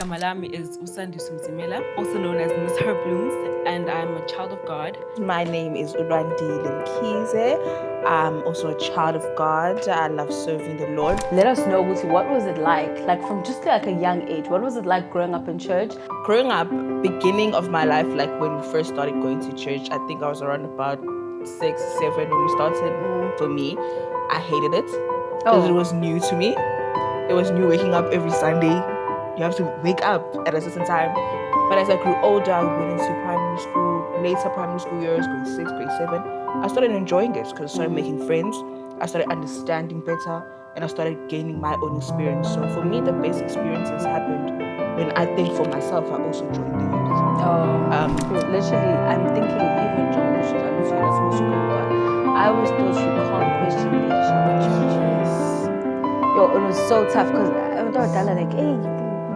Igama lami is Sandiswa Mzimela, also known as Miss Her Blooms, and I'm a child of God. My name is Lwandile Mkhize. I'm also a child of God. I love serving the Lord. Let us know, what was it like from just like a young age? What was it like growing up in church? Growing up, beginning of my life, like when we first started going to church, I think I was around about 6, 7 when we started. For me, I hated it because it was new to me. It was new waking up every Sunday. You have to wake up at a certain time. But as I grew older, I went into primary school, later primary school years, grade 6, grade 7. I started enjoying it because I started making friends. I started understanding better, and I started gaining my own experience. So for me, the best experiences happened when I think for myself, I also joined the youth. Literally, I'm thinking even John Bush, I always thought you can't question leadership in church. Yo, it was so tough because I would tell her like, hey,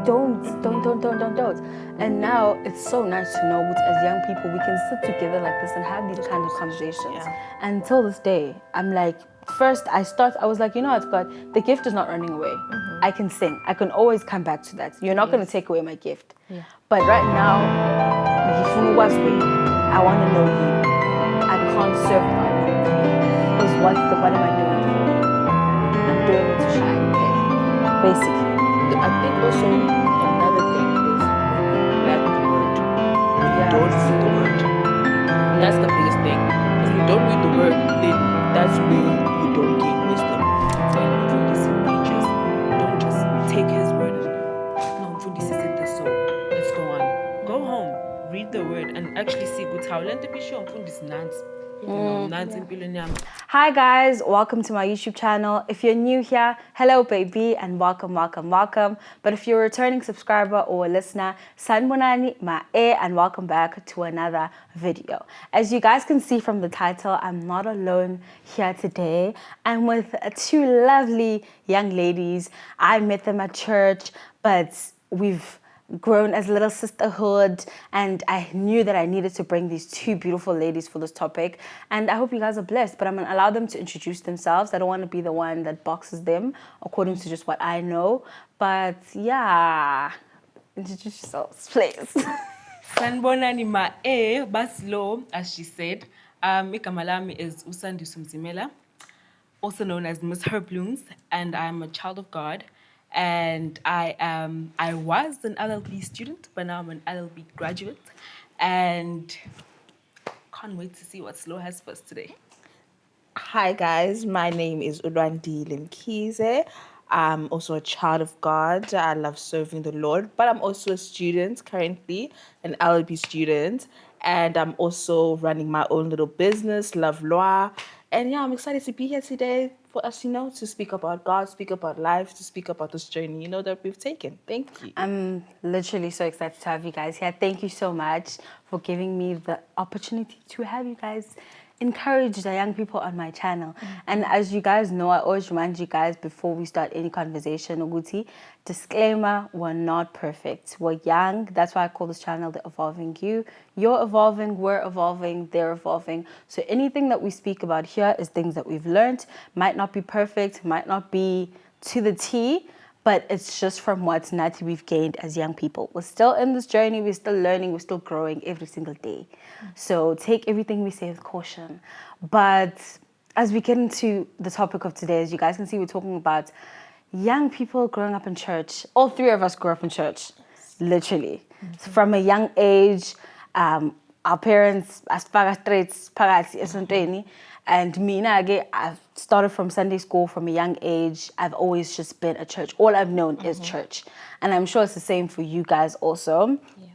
don't. And now it's so nice to know that as young people we can sit together like this and have these kind of conversations. Until this day, I'm like, first I was like, you know what, God, the gift is not running away. I can sing. I can always come back to that. You're not going to take away my gift. But right now, I want to know you. I can't serve God because what am I doing it for? I'm doing it to shine, basically. I think also another thing is when you lack the word, when you don't read the word. That's the biggest thing. Because when you don't read the word, then that's where you don't gain wisdom. When Mfundisi preaches, don't just take his word and no, Mfundisi said this, so let's go on. Go home, read the word, and actually see good how lento bisho Mfundisi nansi. Nansi empilweni yami. Hi guys, welcome to my YouTube channel. If you're new here, hello baby, and welcome. But if you're a returning subscriber or a listener, sanibonani ma'e, and welcome back to another video. As you guys can see from the title, I'm not alone here today. I'm with two lovely young ladies. I met them at church, but we've grown as a little sisterhood, and I knew that I needed to bring these two beautiful ladies for this topic, and I hope you guys are blessed. But I'm gonna allow them to introduce themselves. I don't want to be the one that boxes them according to just what I know, but yeah, introduce yourselves, please. Sanibonani ma'e, baslo, as she said. Igama lami is Sandiswa Mzimela, also known as Miss Her Blooms, and I'm a child of God. And I was an LLB student, but now I'm an LLB graduate, and can't wait to see what Slow has for us today. Hi guys, my name is Lwandile Mkhize. I'm also a child of God. I love serving the Lord, but I'm also a student currently, an LLB student, and I'm also running my own little business, Love Loa. And yeah, I'm excited to be here today for us, to speak about God, speak about life, to speak about this journey, that we've taken. Thank you. I'm literally so excited to have you guys here. Thank you so much for giving me the opportunity to have you guys encourage the young people on my channel. And as you guys know, I always remind you guys before we start any conversation, Uguti, disclaimer, we're not perfect. We're young. That's why I call this channel The Evolving You. You're evolving, we're evolving, they're evolving. So anything that we speak about here is things that we've learned. Might not be perfect, might not be to the T, but it's just from what we've gained as young people. We're still in this journey, we're still learning, we're still growing every single day. So take everything we say with caution. But as we get into the topic of today, as you guys can see, we're talking about young people growing up in church. All three of us grew up in church, literally. From a young age, our parents, as far as traits, and me, I've started from Sunday school from a young age. I've always just been at church. All I've known is church. And I'm sure it's the same for you guys also. Yeah.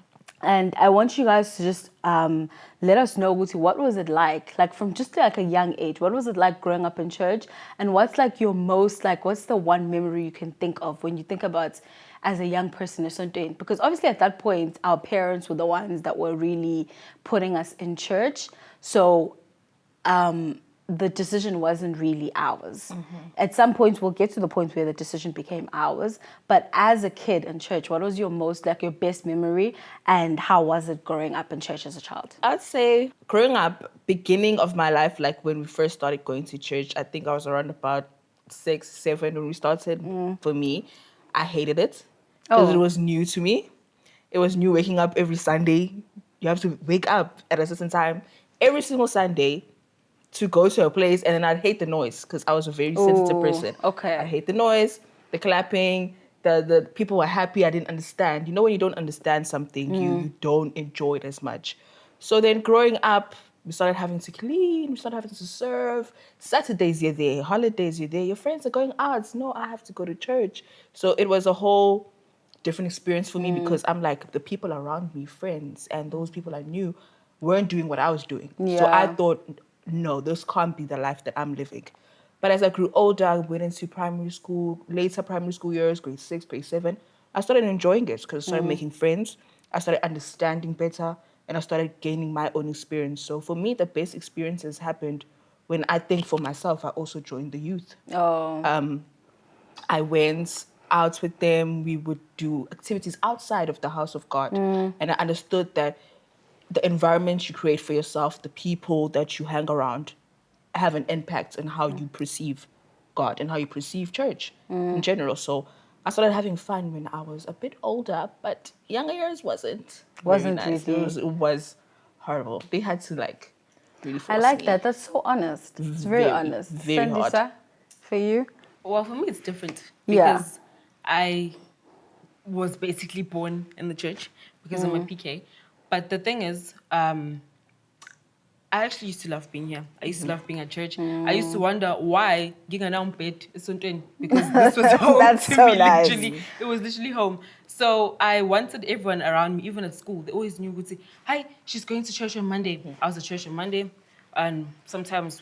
And I want you guys to just let us know, what was it like from just like a young age? What was it like growing up in church? And what's like your most, what's the one memory you can think of when you think about as a young person or something? Because obviously at that point, our parents were the ones that were really putting us in church. So the decision wasn't really ours. At some point, we'll get to the point where the decision became ours. But as a kid in church, what was your most, your best memory? And how was it growing up in church as a child? I'd say growing up, beginning of my life, when we first started going to church, I think I was around about 6, 7 when we started. For me, I hated it because it was new to me. It was new waking up every Sunday. You have to wake up at a certain time every single Sunday to go to a place, and then I'd hate the noise because I was a very sensitive person. Okay. I'd hate the noise, the clapping, the people were happy. I didn't understand. You know, when you don't understand something, you don't enjoy it as much. So then growing up, we started having to clean, we started having to serve. Saturdays you're there, holidays you're there, your friends are going out. No, I have to go to church. So it was a whole different experience for me because I'm like, the people around me, friends, and those people I knew weren't doing what I was doing. So I thought, no, this can't be the life that I'm living. But as I grew older, I went into primary school, later primary school years, grade 6, grade 7. I started enjoying it because I started making friends. I started understanding better, and I started gaining my own experience. So for me, the best experiences happened when I think for myself, I also joined the youth. I went out with them. We would do activities outside of the house of God. And I understood that the environment you create for yourself, the people that you hang around, have an impact on how you perceive God and how you perceive church in general. So I started having fun when I was a bit older, but younger years wasn't very nice. really. It was horrible. They had to really force I like me. that. That's so honest. It's very honest. very hard. Sandiswa, for you? Well, for me, it's different Yeah. because I was basically born in the church because I'm a PK. But the thing is, I actually used to love being here. I used to love being at church. I used to wonder why bed because this was home That's to so me. nice. Literally, it was literally home. So I wanted everyone around me, even at school. They always knew, would say, "Hi, she's going to church on Monday." I was at church on Monday, and sometimes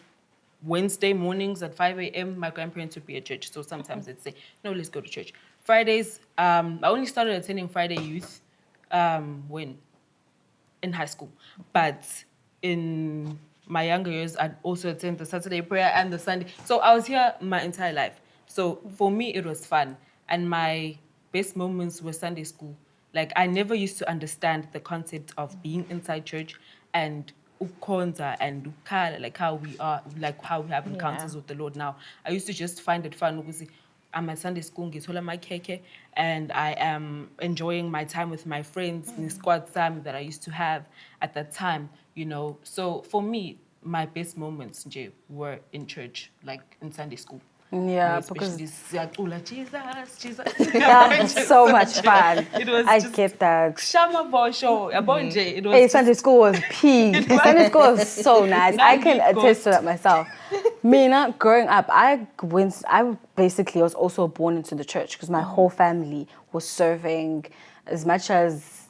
Wednesday mornings at 5 a.m. my grandparents would be at church. So sometimes they'd say, "No, let's go to church." Fridays, I only started attending Friday youth when in high school, but in my younger years, I'd also attend the Saturday prayer and the Sunday. So I was here my entire life. So for me, it was fun. And my best moments were Sunday school. Like, I never used to understand the concept of being inside church and ukonza and ukhala, like how we are, like how we have encounters with the Lord now. I used to just find it fun because I'm at Sunday school, ngithola my keke, and I am enjoying my time with my friends, the squad time that I used to have at that time, you know. So for me, my best moments nje were in church, like in Sunday school. Yeah, Especially because siyacula, Jesus. that's so much fun. It was I just get that. Shama Bosho, about J. It was Hey, just- Sunday school was peak. Sunday school was so nice. I can attest to that myself. Me, not growing up, I basically was also born into the church because my whole family was serving. As much as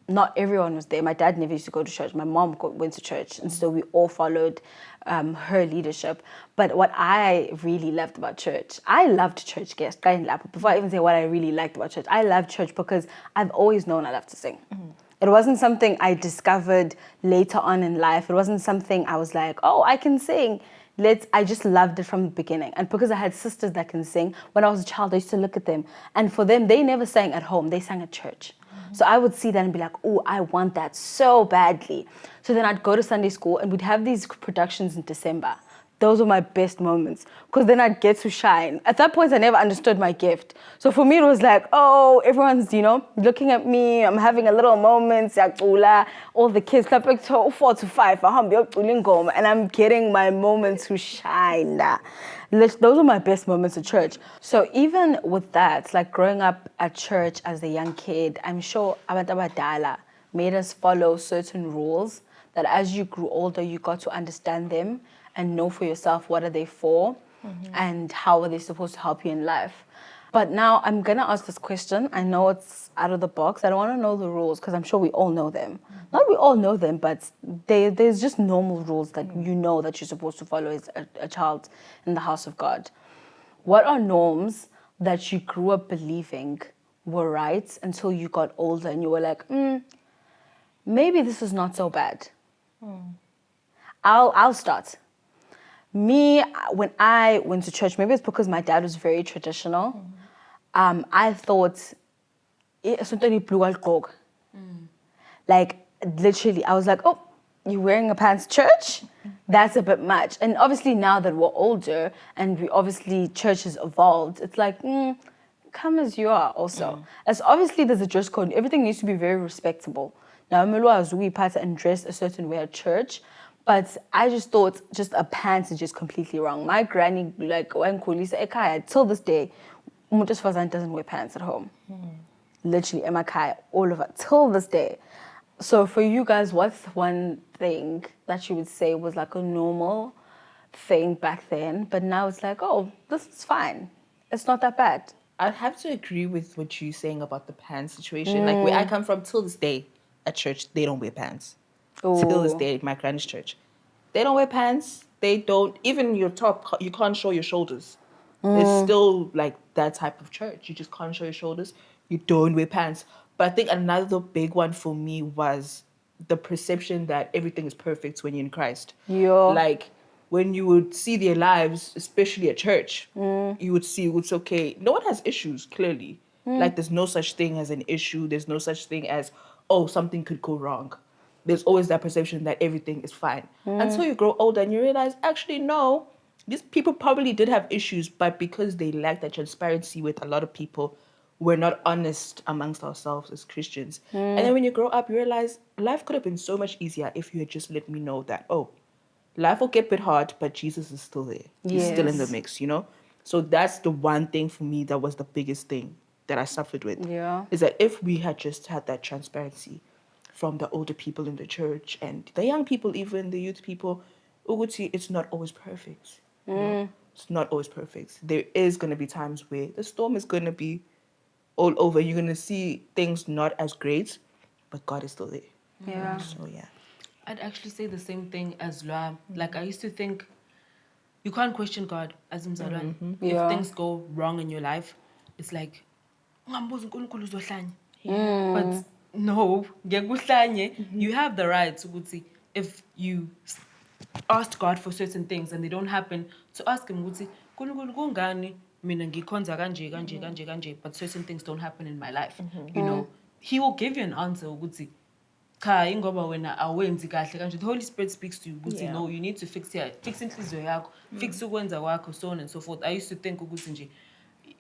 not everyone was there. My dad never used to go to church. My mom went to church, and so we all followed her leadership. But what I really loved about church, I loved church, guys. Before I even say what I really liked about church, I loved church because I've always known I love to sing. It wasn't something I discovered later on in life. It wasn't something I was like, oh, I can sing. I just loved it from the beginning. And because I had sisters that can sing, when I was a child, I used to look at them. And for them, they never sang at home. They sang at church. So I would see that and be like, oh, I want that so badly. So then I'd go to Sunday school and we'd have these productions in December. Those were my best moments because then I'd get to shine. At that point, I never understood my gift. So for me, it was like, oh, everyone's, looking at me. I'm having a little moment. All the kids clapping 4 to 5. And I'm getting my moment to shine. Those are my best moments at church. So even with that, like growing up at church as a young kid, I'm sure abantu abadala made us follow certain rules that as you grew older, you got to understand them and know for yourself what are they for and how are they supposed to help you in life. But now I'm going to ask this question. I know it's out of the box. I don't want to know the rules because I'm sure we all know them. Not we all know them, but there's just normal rules that you know that you're supposed to follow as a child in the house of God. What are norms that you grew up believing were right until you got older and you were like, maybe this is not so bad? I'll start. Me, when I went to church, maybe it's because my dad was very traditional. I thought, like literally, I was like, oh, you're wearing a pants church? That's a bit much. And obviously now that we're older and church has evolved, it's like, come as you are also. As obviously there's a dress code, everything needs to be very respectable. Now, we pattern and dress a certain way at church, but I just thought just a pants is just completely wrong. My granny, like, when Kulisa Ekaya, till this day, Umutas Fazan doesn't wear pants at home. Literally, Emakai, all of it, till this day. So for you guys, what's one thing that you would say was like a normal thing back then, but now it's like, oh, this is fine. It's not that bad. I'd have to agree with what you're saying about the pants situation. Like, where I come from, till this day, at church, they don't wear pants. Till this day, at my granny's church. They don't wear pants. They don't, even your top, you can't show your shoulders. It's still like that type of church. You just can't show your shoulders. You don't wear pants. But I think another big one for me was the perception that everything is perfect when you're in Christ. Yeah. Like, when you would see their lives, especially at church, you would see it's okay. No one has issues, clearly. Like, there's no such thing as an issue. There's no such thing as, oh, something could go wrong. There's always that perception that everything is fine. Until you grow older and you realize, actually, no, these people probably did have issues, but because they lack that transparency with a lot of people, we're not honest amongst ourselves as Christians. And then when you grow up, you realize life could have been so much easier if you had just let me know that, oh, life will get a bit hard, but Jesus is still there. He's still in the mix, you know? So that's the one thing for me that was the biggest thing that I suffered with. Yeah. Is that if we had just had that transparency from the older people in the church and the young people, even the youth people, Uguti, it's not always perfect. You know? It's not always perfect. There is going to be times where the storm is going to be all over. You're going to see things not as great, but God is still there. Yeah. So, yeah. I'd actually say the same thing as Lwa. Like, I used to think you can't question God as Mzalwane. Yeah. If things go wrong in your life, it's like, but no, you have the right to, if you asked God for certain things and they don't happen, to ask him, but certain things don't happen in my life. You know, he will give you an answer. The Holy Spirit speaks to you, but you know, you need to fix inhliziyo yakho, fix ukwenza kwakho, so on and so forth. I used to think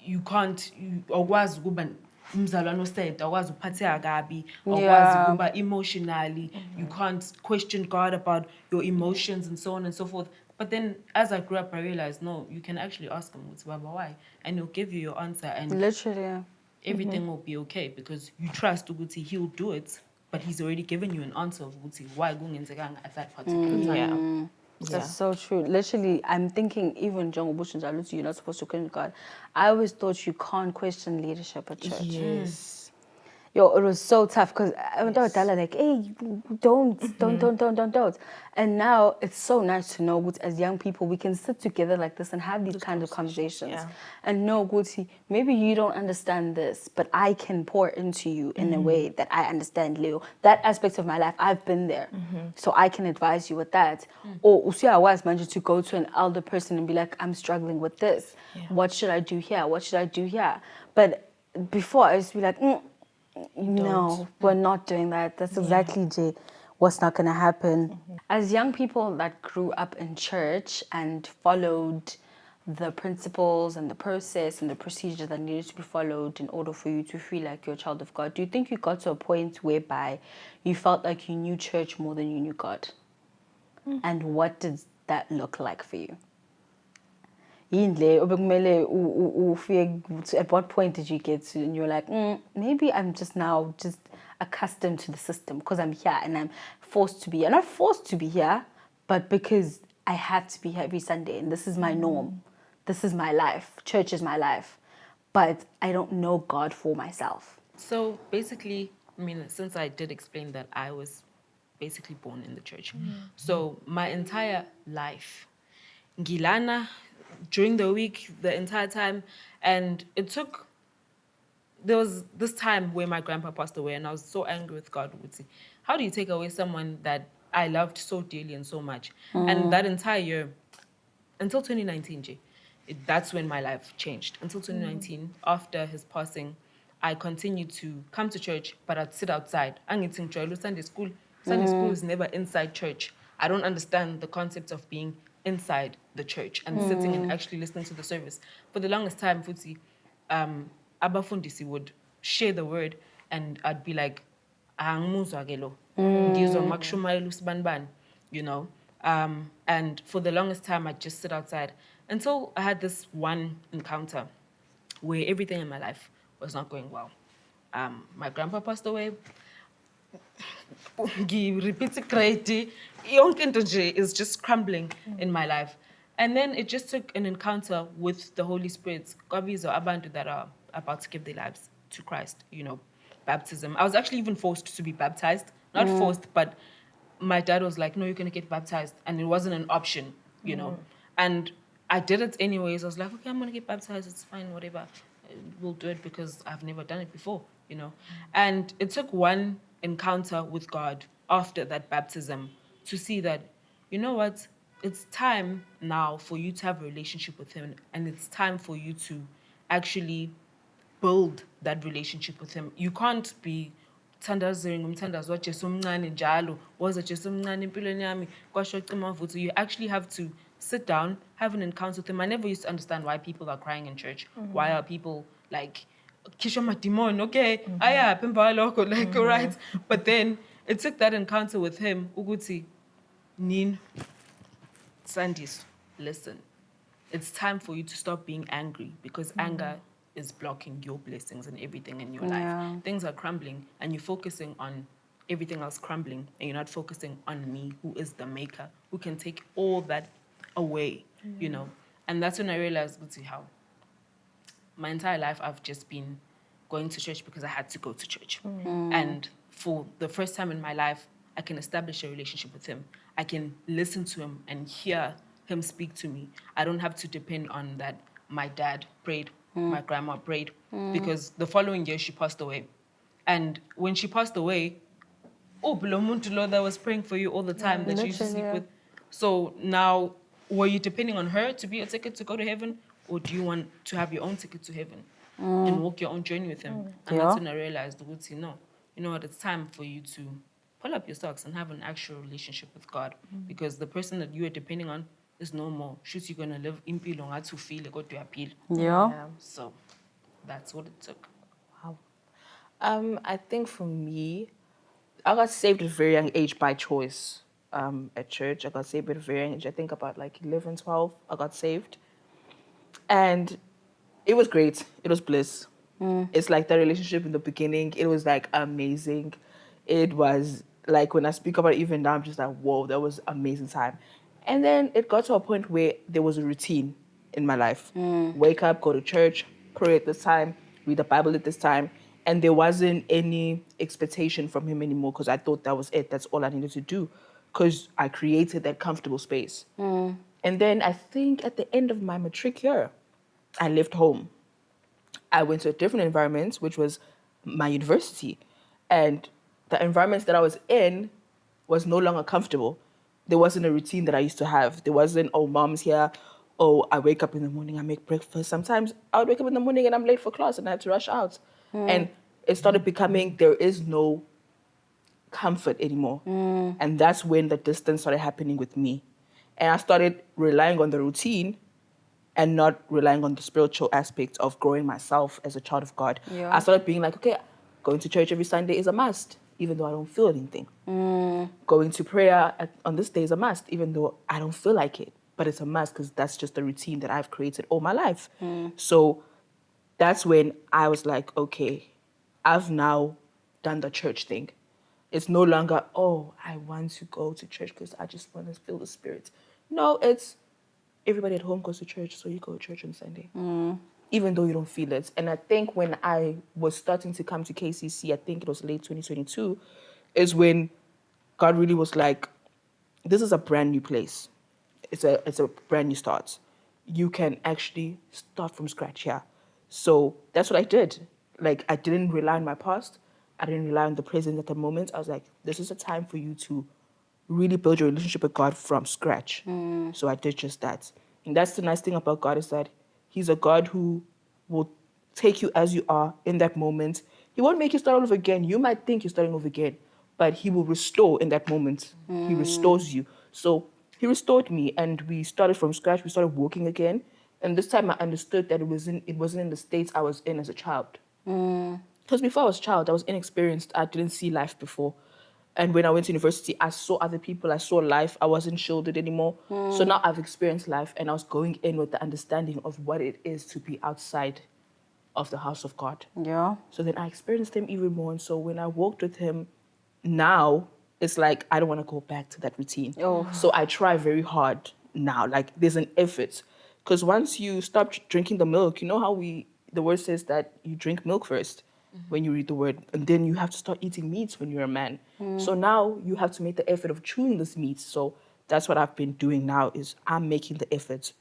you can't, awukwazi ukuba umzalwane osede, awukwazi ukuphatheka kabi, awukwazi ukuba emotionally, you can't question God about your emotions and so on and so forth. But then as I grew up, I realized, no, you can actually ask him, Baba, why? And he'll give you your answer, and Literally. everything will be okay because you trust Uguti, he'll do it, but he's already given you an answer of Uguti, why gungenzekanga at that particular time. That's so true. Literally, I'm thinking even John Obushins, you're not supposed to question God. I always thought you can't question leadership at church. Yes. Yo, it was so tough because I went out there like, hey, don't. And now it's so nice to know, Guti, as young people, we can sit together like this and have these kinds of conversations. Yeah. And know, Guti, maybe you don't understand this, but I can pour into you in a way that I understand, Leo. That aspect of my life, I've been there. So I can advise you with that. Or I was managed to go to an elder person and be like, I'm struggling with this. Yeah. What should I do here? What should I do here? But before, I used to be like, no, we're not doing that. That's exactly what's not going to happen. As young people that grew up in church and followed the principles and the process and the procedure that needed to be followed in order for you to feel like you're a child of God, do you think you got to a point whereby you felt like you knew church more than you knew God? And what did that look like for you? At what point did you get to, and you're like, maybe I'm just now just accustomed to the system because I'm here and I'm forced to be here. Not forced to be here, but because I have to be here every Sunday and this is my norm. This is my life. Church is my life. But I don't know God for myself. So basically, I mean, since I did explain that I was basically born in the church. So my entire life, Ngilana, during the week, the entire time, and there was this time where my grandpa passed away and I was so angry with God. How do you take away someone that I loved so dearly and so much? And that entire year, until 2019, that's when my life changed. Until 2019, after his passing, I continued to come to church, but I'd sit outside. Sunday school. Sunday school is never inside church. I don't understand the concept of being inside the church and sitting and actually listening to the service. For the longest time, I abafundisi would share the word, and I'd be like, angimuzwa ke lo. Ngizwa makushumayela usibanibani, you know. And for the longest time, I'd just sit outside until I had this one encounter where everything in my life was not going well. My grandpa passed away. Repeat it, yonke into nje is just crumbling in my life. And then it just took an encounter with the Holy Spirit. Kwabizwa abantu that are about to give their lives to Christ, you know, baptism. I was actually even forced to be baptized. Not forced, but my dad was like, no, you're going to get baptized. And it wasn't an option, you know. And I did it anyways. I was like, okay, I'm going to get baptized. It's fine, whatever. We'll do it because I've never done it before, you know. And it took one encounter with God after that baptism to see that, you know what, it's time now for you to have a relationship with him, and it's time for you to actually build that relationship with him. You can't be umthandazo Jesu omncane njalo, waza Jesu omncane empilweni yami, kwasho cima mavuthu. You actually have to sit down, have an encounter with him. I never used to understand why people are crying in church. Why are people like, kisho madimon, okay, aya pemba loko, like, all right. But then it took that encounter with him, Uguti, Nin, Sandiswa, listen, it's time for you to stop being angry, because anger is blocking your blessings and everything in your life. Things are crumbling and you're focusing on everything else crumbling, and you're not focusing on me, who is the maker, who can take all that away, you know. And that's when I realized, how my entire life I've just been going to church because I had to go to church. And for the first time in my life, I can establish a relationship with him. I can listen to him and hear him speak to me. I don't have to depend on that my dad prayed, my grandma prayed, because the following year she passed away. And when she passed away, Blomuntulo that was praying for you all the time, that you used to sleep with. So now, were you depending on her to be a ticket to go to heaven? Or do you want to have your own ticket to heaven and walk your own journey with him? And that's when I realized, no, you know what, it's time for you to pull up your socks and have an actual relationship with God. Because the person that you are depending on is no more. Shoot, you're going to live in pilong to feel go to appeal. Yeah. So that's what it took. Wow. I think for me, I got saved at a very young age by choice at church. I got saved at a very young age. I think about like 11, 12, I got saved. And it was great. It was bliss. It's like the relationship in the beginning. It was like amazing. It was like, when I speak about it even now, I'm just like, whoa, that was amazing time. And then it got to a point where there was a routine in my life. Wake up, go to church, pray at this time, read the Bible at this time. And there wasn't any expectation from him anymore, because I thought that was it. That's all I needed to do, because I created that comfortable space. And then I think at the end of my matric year, I left home. I went to a different environment, which was my university. And the environment that I was in was no longer comfortable. There wasn't a routine that I used to have. There wasn't, oh, mom's here. Oh, I wake up in the morning, I make breakfast. Sometimes I would wake up in the morning and I'm late for class and I had to rush out. And it started becoming, there is no comfort anymore. And that's when the distance started happening with me. And I started relying on the routine and not relying on the spiritual aspect of growing myself as a child of God. I started being like, okay, going to church every Sunday is a must, even though I don't feel anything. Going to prayer on this day is a must, even though I don't feel like it. But it's a must because that's just the routine that I've created all my life. So that's when I was like, okay, I've now done the church thing. It's no longer, oh, I want to go to church because I just want to feel the Spirit. No, it's everybody at home goes to church, so you go to church on Sunday, even though you don't feel it. And I think when I was starting to come to KCC, I think it was late 2022, is when God really was like, this is a brand new place. It's a brand new start. You can actually start from scratch here. So that's what I did. Like, I didn't rely on my past. I didn't rely on the present at the moment. I was like, this is a time for you to really build your relationship with God from scratch. So I did just that. And that's the nice thing about God, is that he's a God who will take you as you are in that moment. He won't make you start all over again. You might think you're starting over again, but he will restore in that moment. He restores you. So he restored me, and we started from scratch. We started walking again. And this time I understood that it wasn't in the states I was in as a child. Because before I was a child, I was inexperienced. I didn't see life before. And when I went to university, I saw other people. I saw life. I wasn't shielded anymore. So now I've experienced life, and I was going in with the understanding of what it is to be outside of the house of God. Yeah. So then I experienced him even more. And so when I walked with him now, it's like I don't want to go back to that routine. Oh. So I try very hard now. Like there's an effort. Because once you stop drinking the milk, you know how the word says that you drink milk first when you read the word, and then you have to start eating meats when you're a man. So now you have to make the effort of chewing this meat. So that's what I've been doing now is I'm making the effort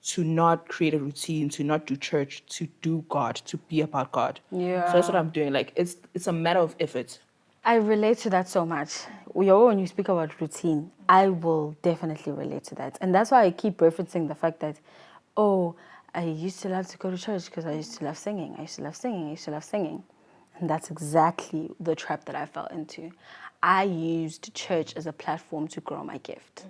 to not create a routine, to not do church, to do God, to be about God. Yeah. So that's what I'm doing. Like it's a matter of effort. I relate to that so much. When you speak about routine, I will definitely relate to that. And that's why I keep referencing the fact that, I used to love to go to church because I used to love singing. I used to love singing. I used to love singing. And that's exactly the trap that I fell into. I used church as a platform to grow my gift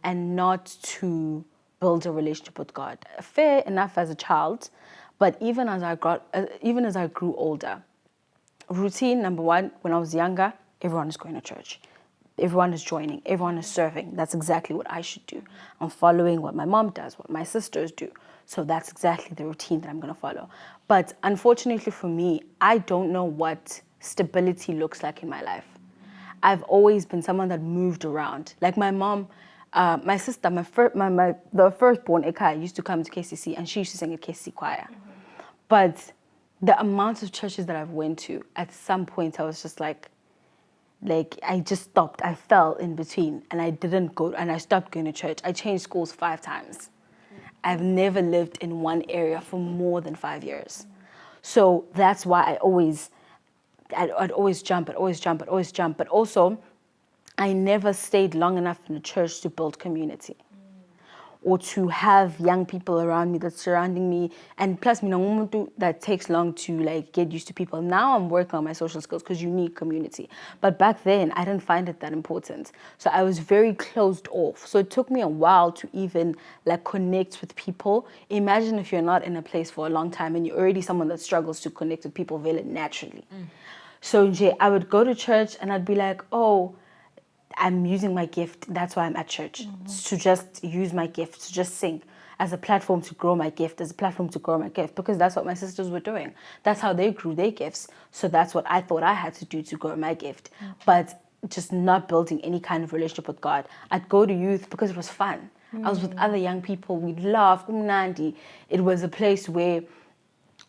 and not to build a relationship with God. Fair enough as a child, but even as I grew older, routine number one, when I was younger, everyone is going to church. Everyone is joining. Everyone is serving. That's exactly what I should do. I'm following what my mom does, what my sisters do. So that's exactly the routine that I'm going to follow. But unfortunately for me, I don't know what stability looks like in my life. I've always been someone that moved around. Like my mom, my sister, the firstborn, Eka, used to come to KCC and she used to sing at KCC choir. But the amount of churches that I've went to, at some point I was just like I just stopped. I fell in between and I didn't go, and I stopped going to church. I changed schools 5 times. I've never lived in one area for more than 5 years. So that's why I'd always jump. But also, I never stayed long enough in the church to build community or to have young people around me that's surrounding me. And plus, that takes long to like get used to people. Now I'm working on my social skills because you need community. But back then, I didn't find it that important. So I was very closed off. So it took me a while to even like connect with people. Imagine if you're not in a place for a long time and you're already someone that struggles to connect with people very naturally. So I would go to church and I'd be like, I'm using my gift. That's why I'm at church. To just use my gift, to just sing as a platform to grow my gift, because that's what my sisters were doing. That's how they grew their gifts. So that's what I thought I had to do to grow my gift. But just not building any kind of relationship with God. I'd go to youth because it was fun. I was with other young people. We'd laugh. It was a place where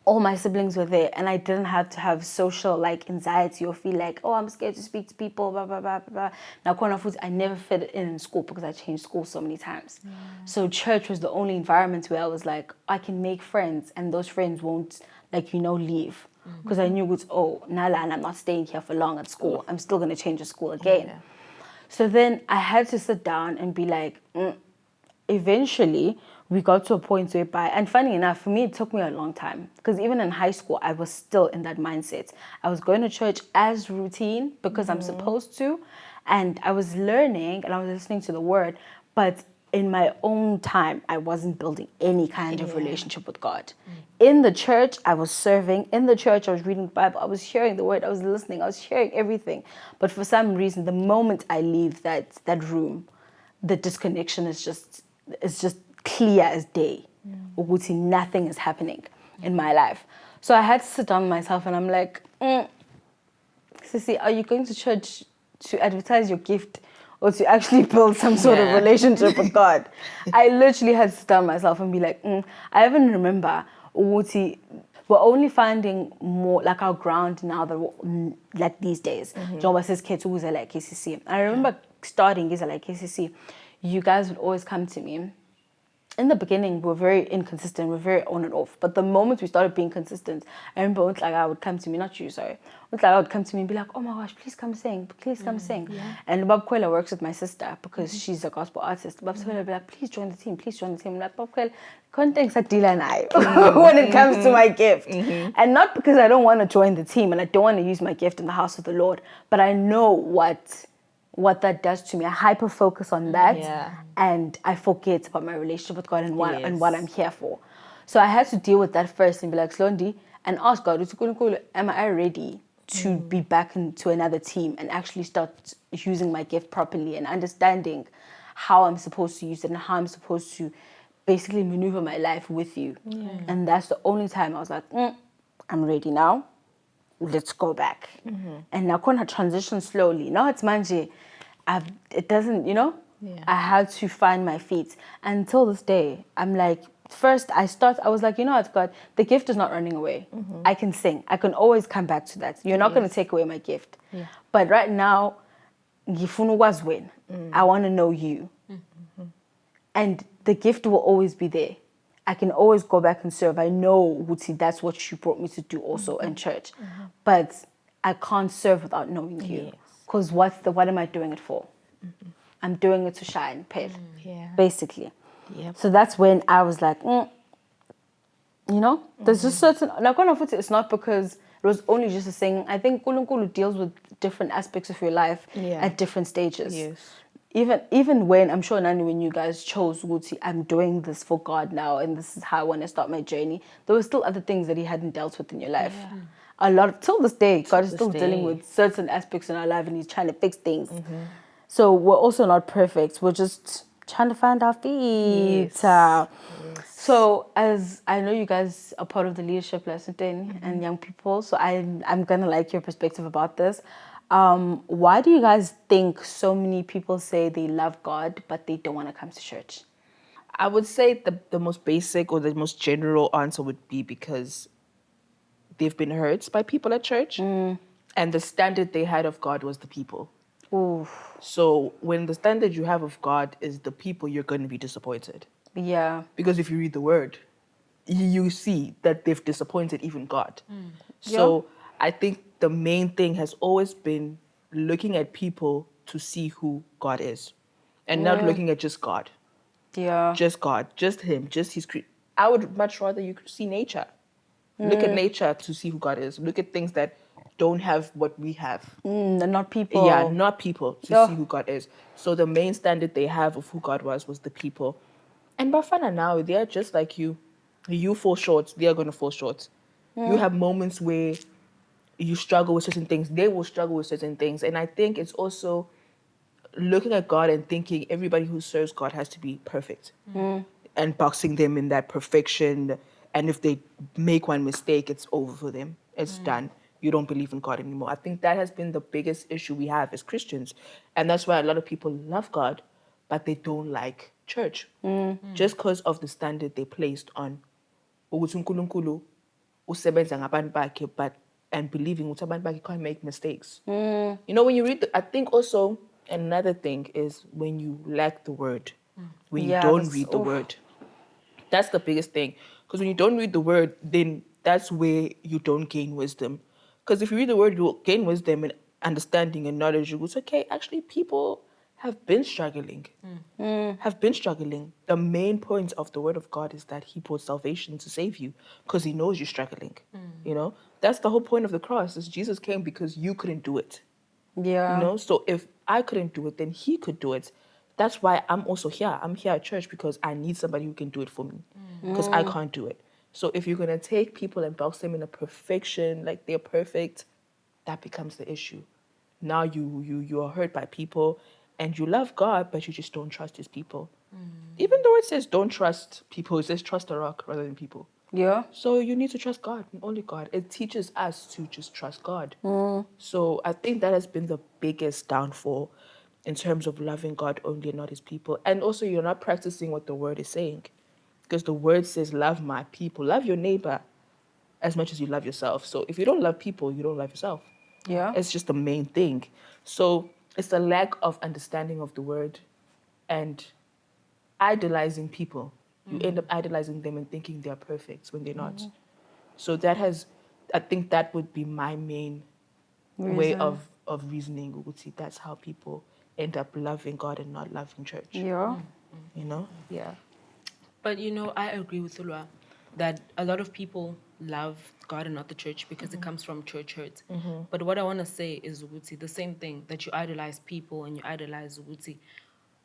all my siblings were there, and I didn't have to have social like anxiety or feel like, I'm scared to speak to people, blah, blah, blah, blah. Now, I never fit in school because I changed school so many times. So church was the only environment where I was like, I can make friends, and those friends won't leave. Because I knew Nala, and I'm not staying here for long at school. I'm still going to change the school again. Yeah. So then I had to sit down and be like, eventually we got to a point whereby, and funny enough, for me, it took me a long time because even in high school, I was still in that mindset. I was going to church as routine because I'm supposed to, and I was learning and I was listening to the word, but in my own time, I wasn't building any kind of relationship with God. In the church, I was serving. In the church, I was reading the Bible. I was hearing the word. I was listening. I was hearing everything. But for some reason, the moment I leave that room, the disconnection is just clear as day. Nothing is happening in my life. So I had to sit down with myself and I'm like, Sissy, are you going to church to advertise your gift or to actually build some sort of relationship with God? I literally had to sit down with myself and be like, I even remember we're only finding more like our ground now that like these days. John says kids who like KCC. I remember starting is like KCC. You guys would always come to me. In the beginning, we were very inconsistent. We were very on and off. But the moment we started being consistent, I remember I would come to me, not you, sorry. I would come to me and be like, oh my gosh, please come sing. Please come sing. Yeah. And Bob Kwela works with my sister because she's a gospel artist. Bob Kwela would be like, please join the team. Please join the team. I'm like, Bob Kwela, contacts at Dila and I when it comes to my gift. And not because I don't want to join the team and I don't want to use my gift in the house of the Lord, but I know what what that does to me. I hyper focus on that, Yeah. and I forget about my relationship with God and what Yes. I'm here for. So I had to deal with that first and be like, Slondi, and ask God, am I ready to be back into another team and actually start using my gift properly and understanding how I'm supposed to use it and how I'm supposed to basically maneuver my life with you. And that's the only time I was like, I'm ready now. Let's go back. And now I transition slowly. Now it's manje. It doesn't, Yeah. I had to find my feet. Until this day, I'm like, first I was like, you know what, God, the gift is not running away. I can sing. I can always come back to that. You're not going to take away my gift. Yeah. But right now, ngifuna ukwazi wena. I want to know you. And the gift will always be there. I can always go back and serve. I know, Wuti, that's what you brought me to do also in church. But I can't serve without knowing you. Yes. Because what am I doing it for? I'm doing it to shine, pet, Yeah. basically. Yep. So that's when I was like, there's just certain, it's not because it was only just a saying. I think Kulunkulu deals with different aspects of your life at different stages. Yes. Even when, I'm sure, Nani, when you guys chose Wuti, I'm doing this for God now and this is how I want to start my journey, there were still other things that he hadn't dealt with in your life. A lot, till this day, God is still dealing with certain aspects in our life and he's trying to fix things. So we're also not perfect. We're just trying to find our feet. Yes. So as I know you guys are part of the leadership lesson thing and young people, so I'm going to like your perspective about this. Why do you guys think so many people say they love God, but they don't want to come to church? I would say the most basic or the most general answer would be because they've been hurt by people at church and the standard they had of God was the people. Oof. So when the standard you have of God is the people, you're going to be disappointed. Yeah. Because if you read the word, you see that they've disappointed even God. So I think the main thing has always been looking at people to see who God is and not looking at just God. Yeah. Just God, just him, just his I would much rather you see nature. Look at nature to see who God is. Look at things that don't have what we have. Not people. Yeah, not people to see who God is. So the main standard they have of who God was the people. And Bafana now, they're just like you. You fall short, they are going to fall short. You have moments where you struggle with certain things. They will struggle with certain things. And I think it's also looking at God and thinking everybody who serves God has to be perfect. And boxing them in that perfection. And if they make one mistake, it's over for them. It's done. You don't believe in God anymore. I think that has been the biggest issue we have as Christians. And that's why a lot of people love God, but they don't like church. Just because of the standard they placed on ukuthi uNkulunkulu usebenza ngabantu bakhe, but and believing ukuthi abantu bakhe can't make mistakes. You know, when you read, I think also another thing is when you lack the word, when you don't read the word. That's the biggest thing. Because when you don't read the word, then that's where you don't gain wisdom. Because if you read the word, you'll gain wisdom and understanding and knowledge. You go, okay, actually, people have been struggling. Have been struggling. The main point of the word of God is that he brought salvation to save you because he knows you're struggling. You know, that's the whole point of the cross is Jesus came because you couldn't do it. Yeah. You know, so if I couldn't do it, then he could do it. That's why I'm also here. I'm here at church because I need somebody who can do it for me because I can't do it. So if you're going to take people and box them in a perfection, like they're perfect, that becomes the issue. Now you are hurt by people and you love God, but you just don't trust his people. Even though it says don't trust people, it says trust a rock rather than people. Yeah. So you need to trust God, and only God. It teaches us to just trust God. So I think that has been the biggest downfall in terms of loving God only and not his people. And also you're not practicing what the word is saying. Because the word says love my people. Love your neighbor as much as you love yourself. So if you don't love people, you don't love yourself. Yeah. It's just the main thing. So it's the lack of understanding of the word and idolizing people. You end up idolizing them and thinking they're perfect when they're not. So that has, I think that would be my main way of reasoning. Uguti. That's how people end up loving God and not loving church. Yeah. You know? Yeah. But you know, I agree with Ulwa that a lot of people love God and not the church because it comes from church hurt. But what I want to say is ukuthi, the same thing, that you idolize people and you idolize ukuthi,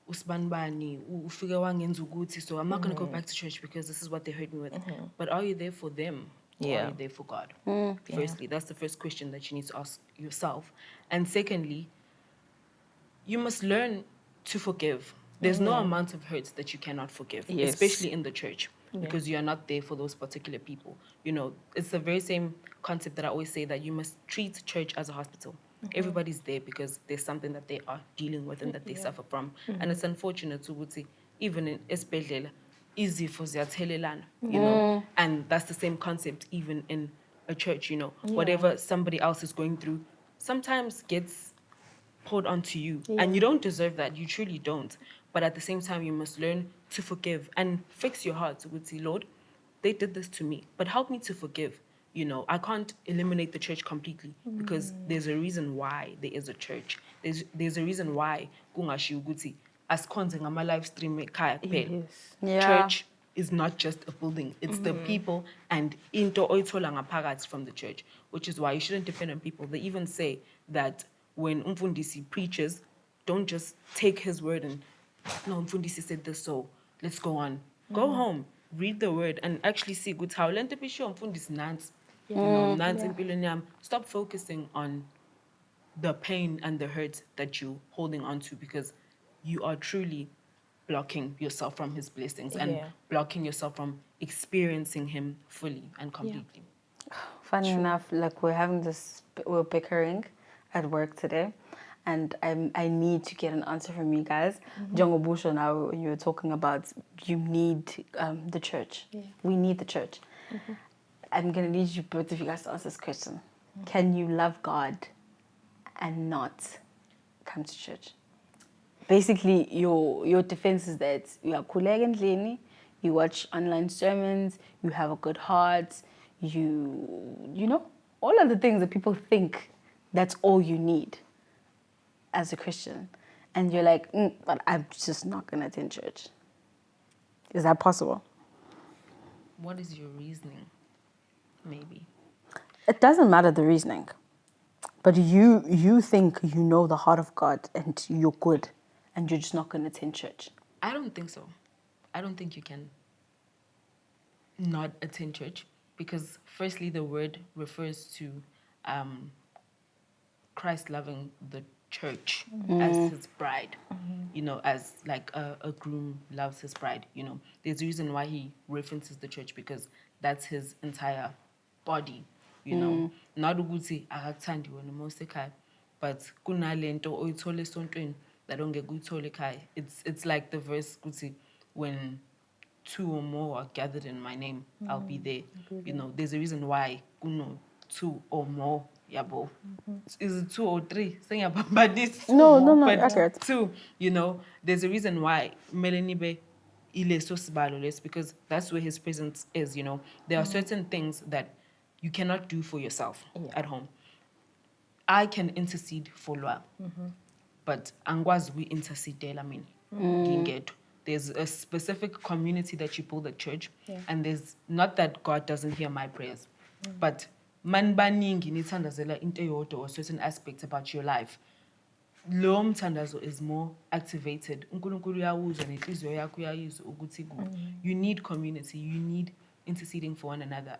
usibanibani, ufike wangenza ukuthi, so I'm not going to go back to church because this is what they hurt me with. But are you there for them? Or are you there for God? Firstly, that's the first question that you need to ask yourself. And secondly, you must learn to forgive. There's no amount of hurts that you cannot forgive, especially in the church, because you are not there for those particular people. You know, it's the very same concept that I always say, that you must treat church as a hospital. Everybody's there because there's something that they are dealing with and that they suffer from. And it's unfortunate to even in esibhedlela, izifo ziyathelelana, you know, and that's the same concept even in a church, you know. Whatever somebody else is going through sometimes gets poured onto you, and you don't deserve that. You truly don't. But at the same time, you must learn to forgive and fix your heart. Would say, Lord, they did this to me, but help me to forgive. You know, I can't eliminate the church completely because there's a reason why there is a church. There's a reason why kungashiwo ukuthi asikhonze ngama live stream ekhaya kuphela. Church is not just a building, it's the people and into oyithola ngaphakathi from the church, which is why you shouldn't depend on people. They even say that when umfundisi preaches, don't just take his word and, no, umfundisi said this, so let's go on. Go home, read the word, and actually see good how lento bisho umfundisi nansi. You know, nansi empilweni yami. Stop focusing on the pain and the hurt that you're holding on to, because you are truly blocking yourself from his blessings and blocking yourself from experiencing him fully and completely. Funny enough, like we're bickering at work today, and I need to get an answer from you guys. Jongo Busho, now when you were talking about you need the church. We need the church. I'm gonna need you both of you guys to answer this question. Can you love God and not come to church? Basically, your defense is that you are khuleka endlini, you watch online sermons, you have a good heart, you know, all of the things that people think that's all you need as a Christian. And you're like, but I'm just not going to attend church. Is that possible? What is your reasoning? Maybe. It doesn't matter the reasoning. But you think you know the heart of God and you're good and you're just not going to attend church. I don't think so. I don't think you can not attend church, because firstly, the word refers to Christ loving the church as his bride, you know, as like a groom loves his bride, you know. There's a reason why he references the church, because that's his entire body, you know. Not ukuthi akakuthandi wena mosekhaya, but kunalento oyithole esontweni that ongeke uyithole ekhaya. It's like the verse ukuthi, when two or more are gathered in my name, I'll be there. You know, there's a reason why kuno two or more. Yabo. Is it 2 or 3? But this No, but accurate. 2, you know, there's a reason why Melanibe ile so sibalo, because that's where his presence is, you know. There are certain things that you cannot do for yourself at home. I can intercede for Lwa, but angwazi we intercede, I mean, there's a specific community that you build at church, and there's not that God doesn't hear my prayers, but man baningi nithandazela into eyodwa or certain aspects about your life. Lo mthandazo is more activated. uNkulunkulu uyawuzwa nenhliziyo yakho uyayizwa ukuthi you need community, you need interceding for one another.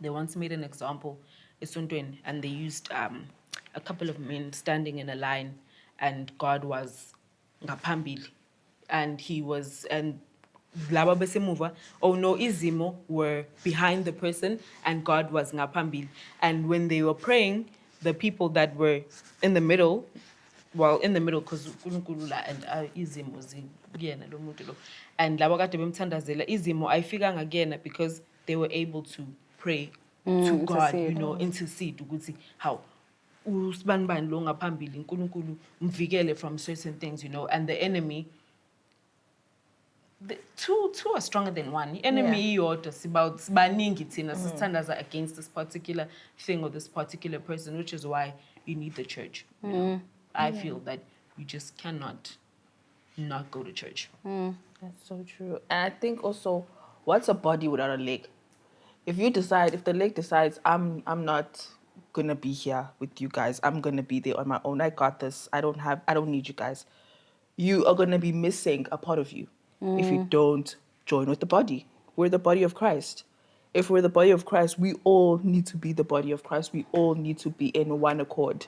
They once made an example esontweni, and they used a couple of men standing in a line, and God was ngaphambili, and laba besemuva, izimo were behind the person and God was ngaphambili. And when they were praying, the people that were in the middle, because uNkulunkulu and izimo zikuyena lo muntu lo, and laba kade bemthandazela, izimo ayifikanga kuyena because they were able to pray to God, you know, intercede ukuthi how usibanibani lo ngaphambili, uNkulunkulu mvikele from certain things, you know. And the enemy, two are stronger than one. The enemy is about sibaningi thina sithandaza against this particular thing or this particular person, which is why you need the church. You know? I feel that you just cannot not go to church. That's so true. And I think also, what's a body without a leg? If the leg decides, I'm not gonna be here with you guys. I'm gonna be there on my own. I got this. I don't need you guys. You are gonna be missing a part of you if you don't join with the body. We're the body of Christ. If we're the body of Christ, we all need to be the body of Christ. We all need to be in one accord.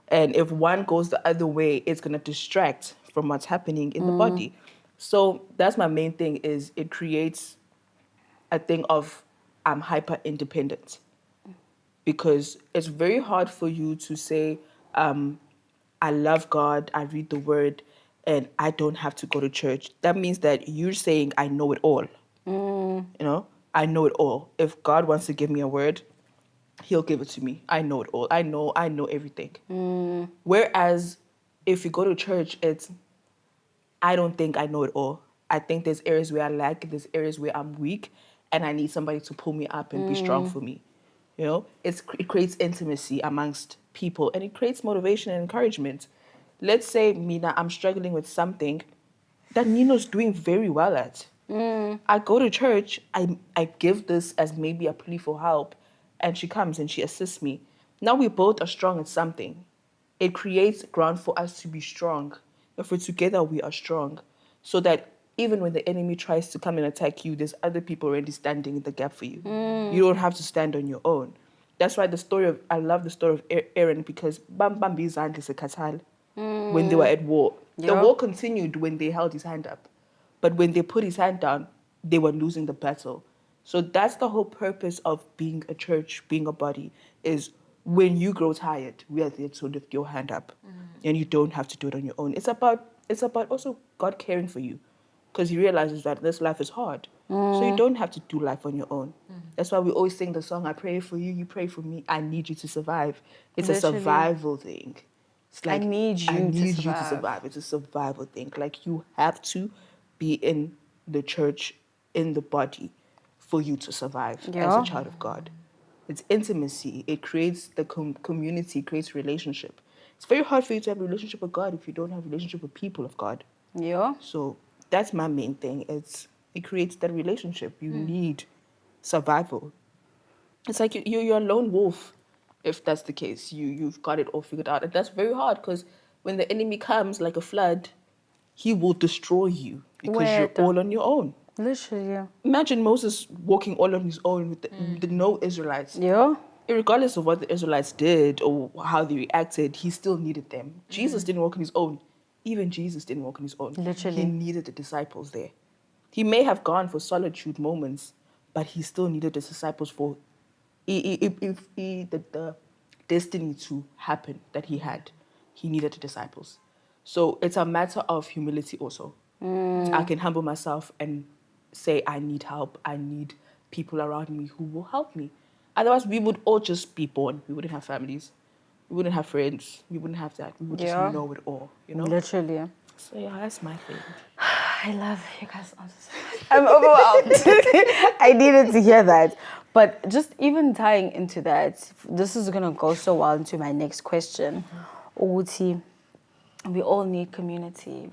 And if one goes the other way, it's gonna distract from what's happening in the body. So that's my main thing, is it creates a thing of I'm hyper independent, because it's very hard for you to say, I love God, I read the word, and I don't have to go to church. That means that you're saying I know it all. You know, I know it all. If God wants to give me a word, he'll give it to me. I know it all. I know everything. Whereas if you go to church, it's I don't think I know it all. I think there's areas where I lack, there's areas where I'm weak, and I need somebody to pull me up and be strong for me. You know, it creates intimacy amongst people, and it creates motivation and encouragement. Let's say, Mina, I'm struggling with something that Nino's doing very well at. I go to church, I give this as maybe a plea for help, and she comes and she assists me. Now we both are strong at something. It creates ground for us to be strong. If we're together, we are strong. So that even when the enemy tries to come and attack you, there's other people already standing in the gap for you. You don't have to stand on your own. That's why I love the story of Aaron, because when they were at war. The war continued when they held his hand up. But when they put his hand down, they were losing the battle. So that's the whole purpose of being a church, being a body, is when you grow tired, we are there to lift your hand up. And you don't have to do it on your own. It's about also God caring for you, because he realizes that this life is hard. So you don't have to do life on your own. That's why we always sing the song, I pray for you, you pray for me, I need you to survive. It's Literally. a survival thing. It's like, I need you to survive. It's a survival thing. Like, you have to be in the church, in the body, for you to survive as a child of God. It's intimacy. It creates the community, creates relationship. It's very hard for you to have a relationship with God if you don't have a relationship with people of God. Yeah. So that's my main thing. It creates that relationship. You need survival. It's like you're a lone wolf, if that's the case. You've got it all figured out. And that's very hard, because when the enemy comes like a flood, he will destroy you because you're all on your own. Literally, yeah. Imagine Moses walking all on his own with the no Israelites. Yeah. Regardless of what the Israelites did or how they reacted, he still needed them. Jesus didn't walk on his own. Even Jesus didn't walk on his own. Literally. He needed the disciples there. He may have gone for solitude moments, but he still needed the disciples for the destiny to happen that he had. He needed the disciples. So it's a matter of humility also. I can humble myself and say, I need help. I need people around me who will help me. Otherwise, we would all just be born. We wouldn't have families. We wouldn't have friends. We wouldn't have that. We would just know it all, you know? Literally, yeah. So yeah, that's my thing. I love you guys' answers. I'm overwhelmed. I needed to hear that. But just even tying into that, this is going to go so well into my next question. Uguti, we all need community.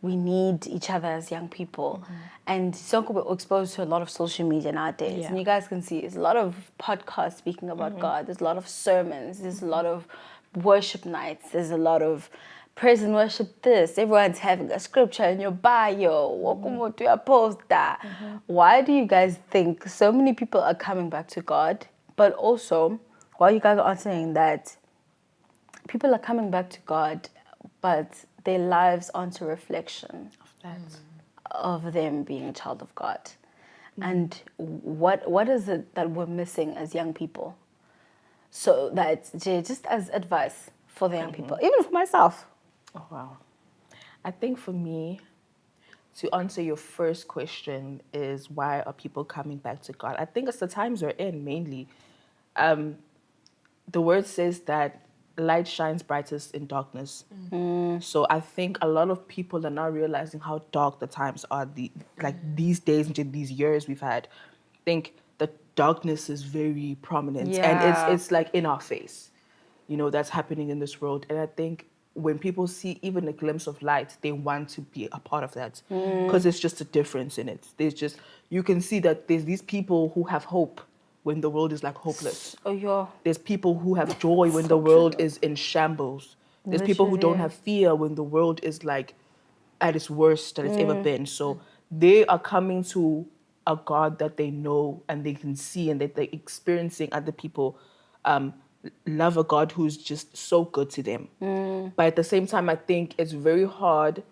We need each other as young people. And Sonko, we're exposed to a lot of social media nowadays. And you guys can see there's a lot of podcasts speaking about God. There's a lot of sermons. There's a lot of worship nights. There's a lot of praise and worship this. Everyone's having a scripture in your bio. Welcome to your post that. Why do you guys think so many people are coming back to God? But also, while you guys are saying that people are coming back to God, but their lives aren't a reflection of them being a child of God. And what is it that we're missing as young people? So that, just as advice for the young people, even for myself. Oh, wow. I think for me, to answer your first question is, why are people coming back to God? I think it's the times we're in, mainly. The word says that light shines brightest in darkness. So I think a lot of people are now realizing how dark the times are. These days, and these years we've had, I think the darkness is very prominent, and it's like in our face. You know, that's happening in this world. And I think when people see even a glimpse of light, they want to be a part of that because there's just a difference in it. You can see that there's these people who have hope when the world is like hopeless. Oh, yeah. There's people who have joy when So the world true. is in shambles. There's people who don't Literally. have fear when the world is like at its worst that it's ever been. So they are coming to a God that they know and they can see, and that they're experiencing other people love a God who's just so good to them. But at the same time, I think it's very hard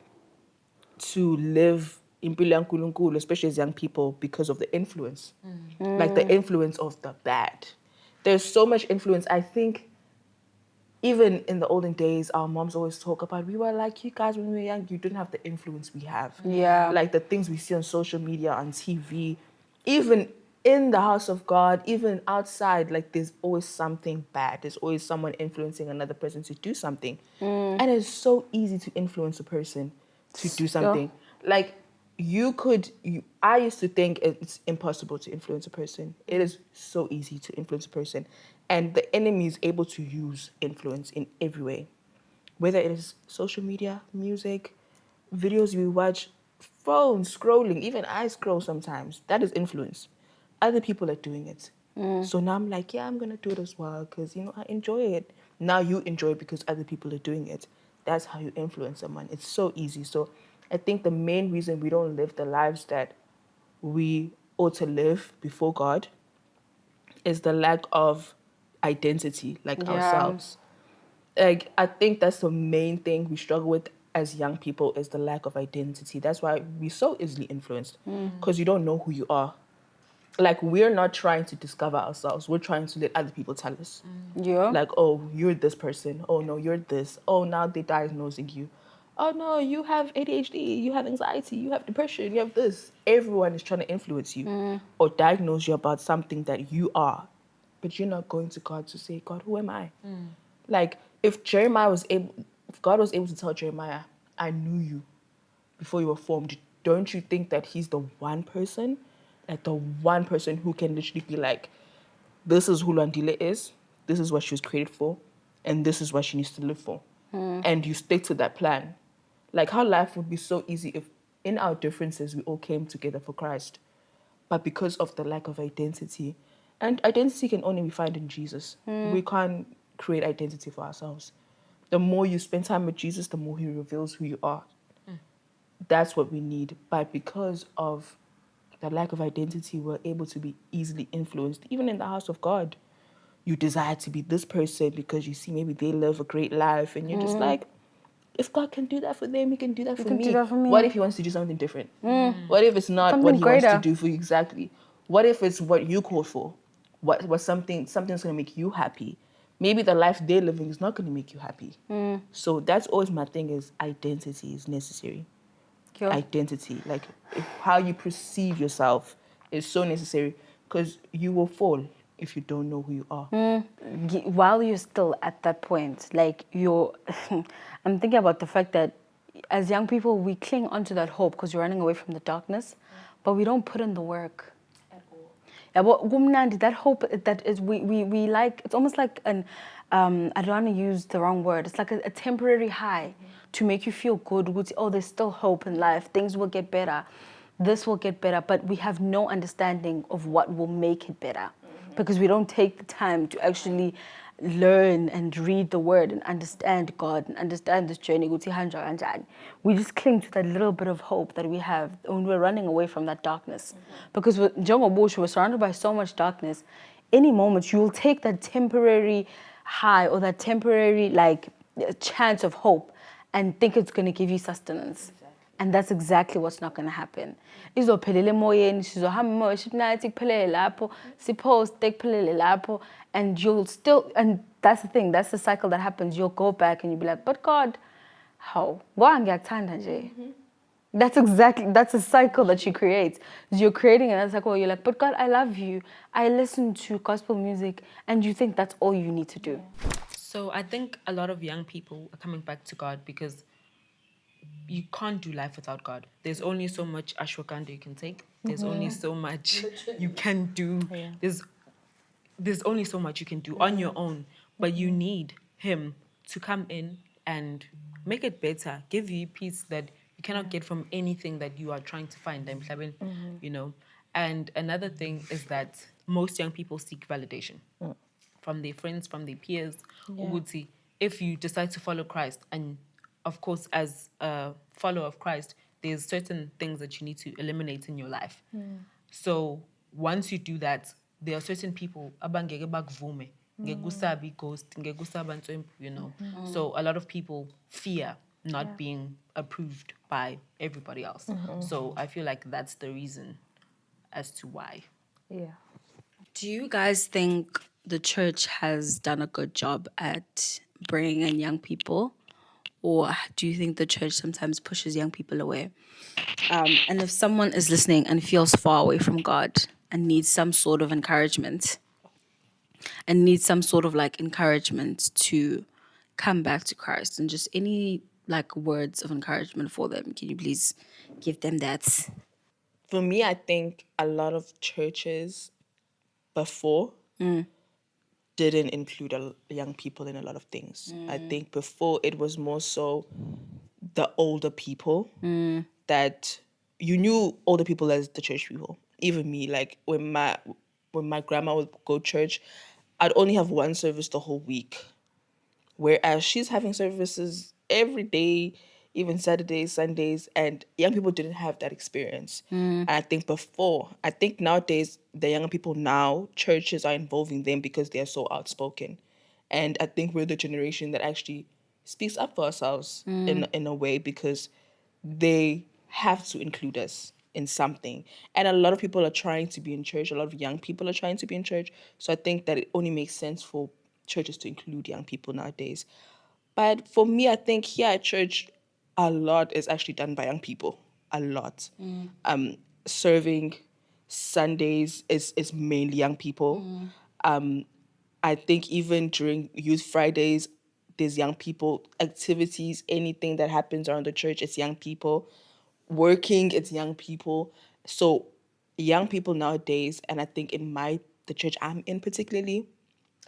to live impilo yaNkulunkulu, especially as young people, because of the influence. Like the influence of the bad. There's so much influence. I think even in the olden days, our moms always talk about, we were like you guys when we were young, you didn't have the influence we have. Yeah. Like the things we see on social media, on TV, even in the house of God, even outside, like there's always something bad. There's always someone influencing another person to do something. And it's so easy to influence a person to do something. Like I used to think it's impossible to influence a person. It is so easy to influence a person. And the enemy is able to use influence in every way. Whether it is social media, music, videos you watch, phone scrolling, even I scroll sometimes. That is influence. Other people are doing it. So now I'm like, yeah, I'm going to do it as well because, I enjoy it. Now you enjoy it because other people are doing it. That's how you influence someone. It's so easy. So I think the main reason we don't live the lives that we ought to live before God is the lack of identity, like ourselves. Like, I think that's the main thing we struggle with as young people is the lack of identity. That's why we're so easily influenced because you don't know who you are. Like, we're not trying to discover ourselves. We're trying to let other people tell us. Yeah. Like, oh, you're this person. Oh, no, you're this. Oh, now they're diagnosing you. Oh, no, you have ADHD. You have anxiety. You have depression. You have this. Everyone is trying to influence you or diagnose you about something that you are. But you're not going to God to say, God, who am I? Like, if God was able to tell Jeremiah, I knew you before you were formed, don't you think that he's the one person? Like, the one person who can literally be like, this is who Lwandile is, this is what she was created for, and this is what she needs to live for. And you stick to that plan. Like, how life would be so easy if in our differences we all came together for Christ. But because of the lack of identity, and identity can only be found in Jesus. We can't create identity for ourselves. The more you spend time with Jesus, the more he reveals who you are. That's what we need. But because of the lack of identity, we're able to be easily influenced. Even in the house of God, you desire to be this person because you see maybe they live a great life, and you're just like, if God can do that for them, he can do that for me. What if he wants to do something different? What if it's not Something what he wants greater. to do for you exactly? What if it's what you called for? What something's going to make you happy? Maybe the life they're living is not going to make you happy. So that's always my thing is identity is necessary. Identity, like how you perceive yourself is so necessary because you will fall if you don't know who you are. While you're still at that point, like I'm thinking about the fact that as young people, we cling onto that hope because we're running away from the darkness, but we don't put in the work. At all. Yeah, but kumnandi, that hope that is we like, it's almost like an I don't want to use the wrong word. It's like a temporary high to make you feel good. Oh, there's still hope in life. Things will get better. This will get better. But we have no understanding of what will make it better because we don't take the time to actually learn and read the word and understand God and understand this journey. We just cling to that little bit of hope that we have when we're running away from that darkness. Because we're surrounded by so much darkness. Any moment you'll take that temporary high or that temporary chance of hope and think it's going to give you sustenance. And that's exactly what's not going to happen. Izophelele emoyeni, sizohamba emotion night kuphelele lapho, sipost kuphelele lapho, and you'll still, and that's the thing, that's the cycle that happens. You'll go back and you'll be like, but God, how? That's a cycle that you create. You're creating another cycle where you're like, but God, I love you. I listen to gospel music, and you think that's all you need to do. So I think a lot of young people are coming back to God because you can't do life without God. There's only so much ashwagandha you can take. There's only so much you can do. Yeah. There's only so much you can do on your own, but you need him to come in and make it better. Give you peace that you cannot get from anything that you are trying to find. You know. And another thing is that most young people seek validation from their friends, from their peers. Ukuthi, if you decide to follow Christ, and of course, as a follower of Christ, there's certain things that you need to eliminate in your life. So once you do that, there are certain people abangeke bakuvume, ngeke usabe ghost, ngeke usaba ntswempu, you know. So a lot of people fear not being approved by everybody else. So I feel like that's the reason as to why. Yeah. Do you guys think the church has done a good job at bringing in young people? Or do you think the church sometimes pushes young people away? And if someone is listening and feels far away from God and needs some sort of encouragement, to come back to Christ, and just any like words of encouragement for them, can you please give them that? For me, I think a lot of churches before didn't include young people in a lot of things. I think before it was more so the older people that you knew older people as the church people. Even me, like when my grandma would go to church, I'd only have one service the whole week. Whereas she's having services every day, even Saturdays, Sundays, and young people didn't have that experience. And I think nowadays, the younger people now, churches are involving them because they are so outspoken. And I think we're the generation that actually speaks up for ourselves in a way, because they have to include us in something. And a lot of people are trying to be in church. A lot of young people are trying to be in church. So I think that it only makes sense for churches to include young people nowadays. But for me, I think here at church, a lot is actually done by young people. A lot. Serving Sundays is mainly young people. I think even during Youth Fridays, there's young people, activities, anything that happens around the church, it's young people. Working, it's young people. So young people nowadays, and I think the church I'm in particularly,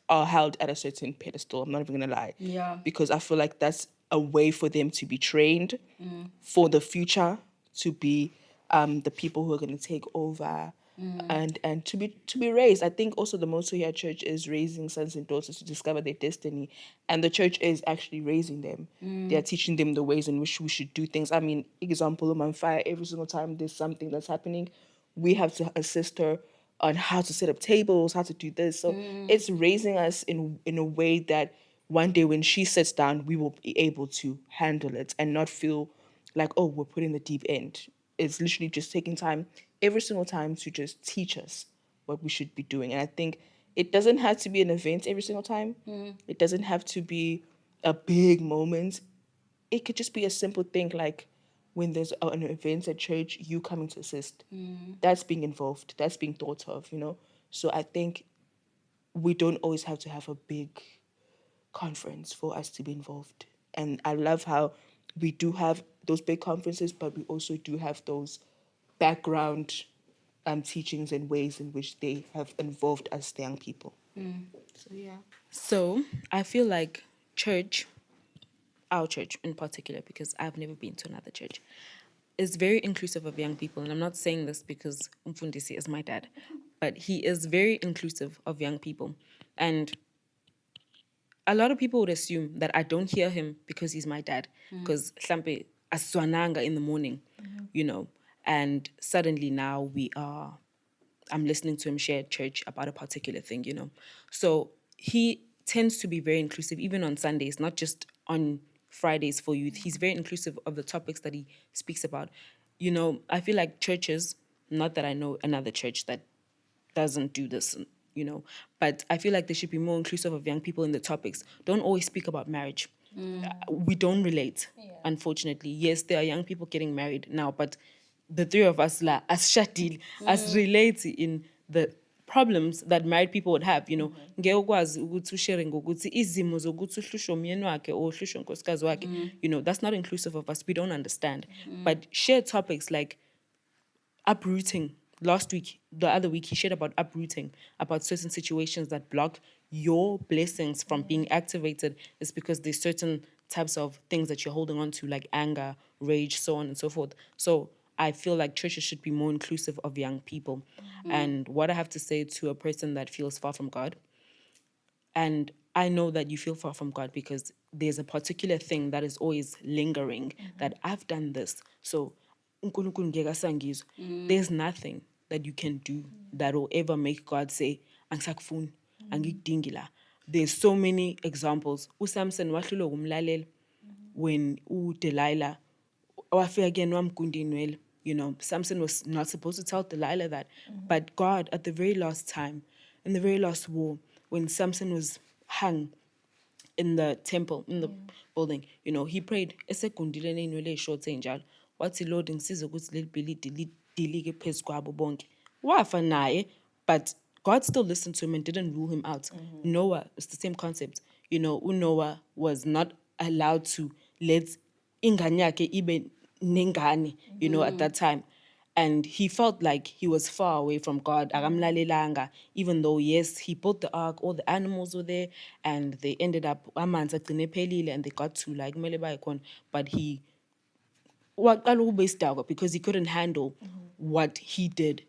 are held at a certain pedestal. I'm not even gonna lie. Yeah. Because I feel like that's a way for them to be trained for the future, to be the people who are gonna take over and to be raised. I think also the motto here at church is raising sons and daughters to discover their destiny. And the church is actually raising them. They're teaching them the ways in which we should do things. I mean, example, I'm on fire every single time there's something that's happening. We have to assist her on how to set up tables, how to do this. So it's raising us in a way that one day when she sits down, we will be able to handle it and not feel like, oh, we're put in the deep end. It's literally just taking time every single time to just teach us what we should be doing. And I think it doesn't have to be an event every single time. It doesn't have to be a big moment. It could just be a simple thing like when there's an event at church, you coming to assist. That's being involved. That's being thought of, you know? So I think we don't always have to have a big conference for us to be involved. And I love how we do have those big conferences, but we also do have those background teachings and ways in which they have involved us, the young people. So, yeah. So I feel like our church in particular, because I've never been to another church, is very inclusive of young people. And I'm not saying this because Mfundisi is my dad, but he is very inclusive of young people. And a lot of people would assume that I don't hear him because he's my dad, because Hlampe aswananga in the morning, you know, and suddenly now I'm listening to him share at church about a particular thing, you know. So he tends to be very inclusive, even on Sundays, not just on Fridays for youth. He's very inclusive of the topics that he speaks about. You know, I feel like churches, not that I know another church that doesn't do this, you know, but I feel like they should be more inclusive of young people in the topics. Don't always speak about marriage. We don't relate, unfortunately. Yes, there are young people getting married now, but the three of us, as Shadil, as relate in the problems that married people would have, you know. Ngeke ukwazi ukuthi ushare ngokuthi izimo zokuthi uhlushe umyeni wakhe or uhlushe unkosikazi wakhe, you know, that's not inclusive of us. We don't understand. But share topics like uprooting. The other week, he shared about uprooting, about certain situations that block your blessings from being activated. Is because there's certain types of things that you're holding on to, like anger, rage, so on and so forth. So I feel like churches should be more inclusive of young people. And what I have to say to a person that feels far from God, and I know that you feel far from God because there's a particular thing that is always lingering, that I've done this. So uNkulunkulu ngeke asangizwe. There's nothing that you can do that will ever make God say, angisakufuni, angikudingi la. There's so many examples. USamson wahlulwa kumlalela when uDelilah wafika again wamgundini. Samson was not supposed to tell Delilah that. But God, at the very last time, in the very last war, when Samson was hung in the temple, in the building, he prayed, esekundile ney'nwele ey'shothe njalo, wathi Lord ngisize ukuthi leli bhilidi lidilike phezu kwabo bonke. Wafa naye, but God still listened to him and didn't rule him out. Noah, it's the same concept. Noah was not allowed to let ingane yakhe ibe nengane, at that time. And he felt like he was far away from God. Akamlalelanga, even though, yes, he built the ark, all the animals were there, and they ended up, amanzi agcine ephelile, and they got to like kumele baye khona. But he waqala ukube isidakwa because he couldn't handle what he did.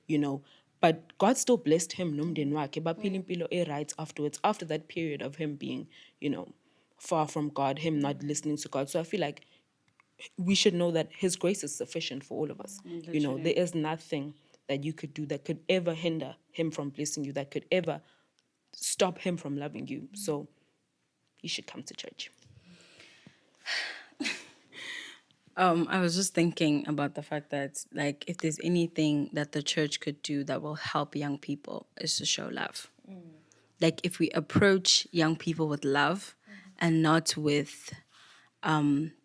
But God still blessed him, nomndeni wakhe, baphila impilo right afterwards, after that period of him being, far from God, him not listening to God. So I feel like we should know that his grace is sufficient for all of us. There is nothing that you could do that could ever hinder him from blessing you, that could ever stop him from loving you. So you should come to church. I was just thinking about the fact that, like, if there's anything that the church could do that will help young people, is to show love. Like, if we approach young people with love and not with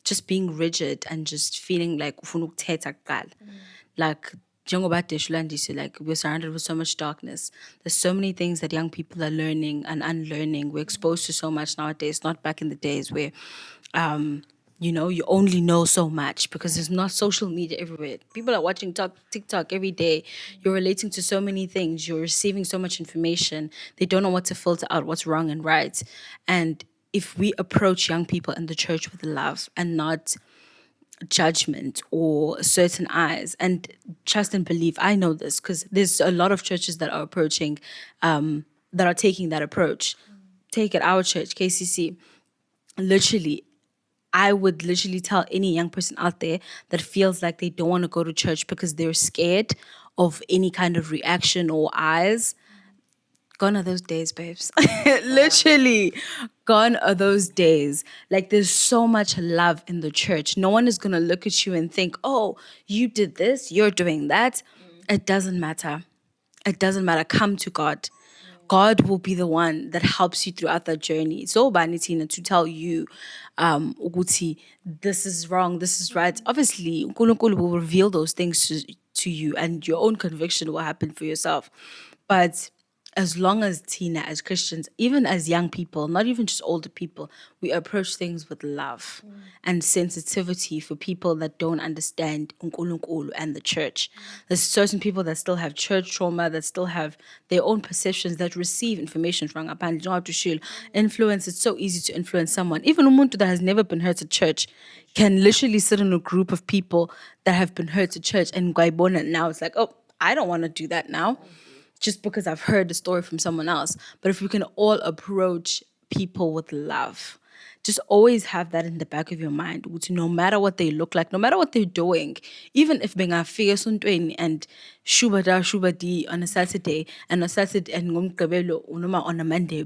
just being rigid and just feeling like like like we're surrounded with so much darkness. There's so many things that young people are learning and unlearning. We're exposed to so much nowadays, not back in the days where you only know so much because there's not social media everywhere. People are watching TikTok every day. You're relating to so many things. You're receiving so much information. They don't know what to filter out, what's wrong and right. And if we approach young people in the church with love and not judgment or certain eyes, and trust and believe, I know this because there's a lot of churches that are approaching, that are taking that approach. Take it, our church, KCC, literally, I would literally tell any young person out there that feels like they don't want to go to church because they're scared of any kind of reaction or eyes. Gone are those days, babes. Literally, gone are those days. Like, there's so much love in the church. No one is going to look at you and think, oh, you did this, you're doing that. It doesn't matter. It doesn't matter. Come to God. God will be the one that helps you throughout that journey. So Banitina to tell you, Uguti, this is wrong, this is right. Obviously, Nkulunkulu will reveal those things to you, and your own conviction will happen for yourself. But as long as Tina, as Christians, even as young people, not even just older people, we approach things with love and sensitivity for people that don't understand uNkulunkulu and the church. There's certain people that still have church trauma, that still have their own perceptions, that receive information from Apandi. You don't have to shield. Influence, it's so easy to influence someone. Even umuntu that has never been hurt at church can literally sit in a group of people that have been hurt at church and Gwaibona now it's like, oh, I don't want to do that now. Just because I've heard the story from someone else. But if we can all approach people with love, just always have that in the back of your mind. No matter what they look like, no matter what they're doing, even if being a figure and shubadi on a Saturday and on a Monday,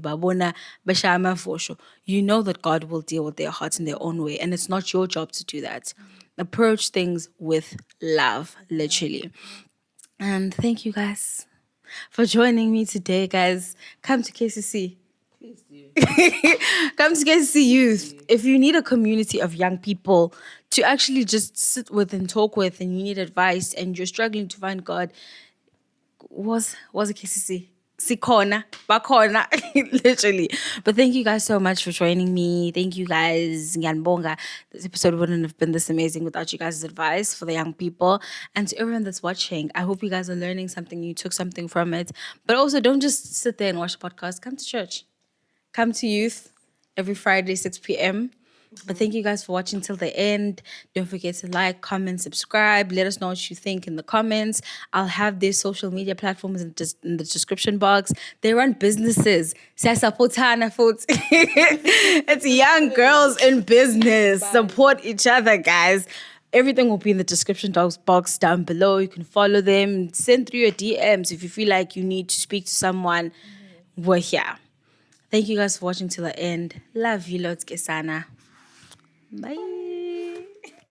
you know that God will deal with their hearts in their own way. And it's not your job to do that. Approach things with love, literally. And thank you guys for joining me today, guys. Come to KCC. Please do. Come to KCC Youth. If you need a community of young people to actually just sit with and talk with, and you need advice and you're struggling to find God, was a KCC. Sikona, bakona, literally. But thank you guys so much for joining me. Thank you guys. Nganbonga. This episode wouldn't have been this amazing without you guys' advice for the young people. And to everyone that's watching, I hope you guys are learning something. You took something from it. But also, don't just sit there and watch the podcast. Come to church. Come to youth every Friday, 6 p.m. But thank you guys for watching till the end. Don't forget to like, comment, subscribe. Let us know what you think in the comments. I'll have their social media platforms in the description box. They run businesses. Siyasapotana, folks. It's young girls in business. Support each other, guys. Everything will be in the description box down below. You can follow them. Send through your DMs if you feel like you need to speak to someone. We're here. Thank you guys for watching till the end. Love you lots, Kesana. Bye.